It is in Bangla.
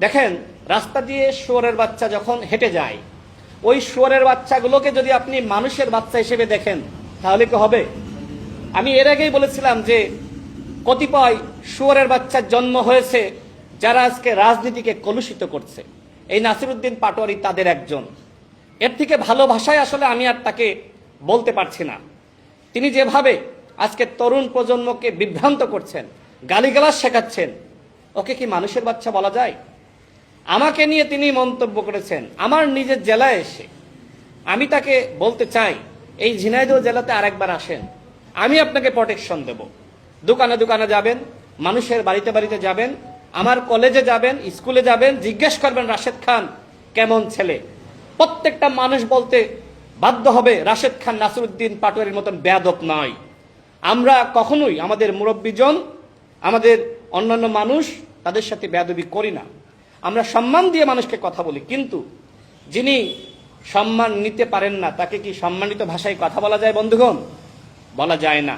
দেখেন, রাস্তা দিয়ে শুয়োরের বাচ্চা যখন হেঁটে যায়, ওই শুয়োরের বাচ্চাগুলোকে যদি আপনি মানুষের বাচ্চা হিসেবে দেখেন তাহলে কি হবে? আমি এর আগেই বলেছিলাম যে কতিপয় শুয়োরের বাচ্চার জন্ম হয়েছে যারা আজকে রাজনীতিকে কলুষিত করছে। এই নাসিরউদ্দিন পাটোয়ারি তাদের একজন। এর থেকে ভালো ভাষায় আসলে আমি আর তাকে বলতে পারছি না। তিনি যেভাবে আজকে তরুণ প্রজন্মকে বিভ্রান্ত করছেন, গালিগালাজ শেখাচ্ছেন, ওকে কি মানুষের বাচ্চা বলা যায়? আমাকে নিয়ে তিনি মন্তব্য করেছেন আমার নিজের জেলায় এসে। আমি তাকে বলতে চাই, এই ঝিনাইদহ জেলাতে আরেকবার আসেন, আমি আপনাকে প্রোটেকশন দেব। দোকানে দোকানে যাবেন, মানুষের বাড়িতে বাড়িতে যাবেন, আমার কলেজে যাবেন, স্কুলে যাবেন, জিজ্ঞেস করবেন রাশেদ খান কেমন ছেলে। প্রত্যেকটা মানুষ বলতে বাধ্য হবে রাশেদ খান নাসিরউদ্দিন পাটোয়ারির মতন বেয়াদব নয়। আমরা কখনোই আমাদের মুরব্বীজন, আমাদের অন্যান্য মানুষ, তাদের সাথে বেয়াদবি করি না। আমরা সম্মান দিয়ে মানুষকে কথা বলি, কিন্তু যিনি সম্মান নিতে পারেন না তাকে কি সম্মানিত ভাষায় কথা বলা যায় বন্ধুগণ? বলা যায় না।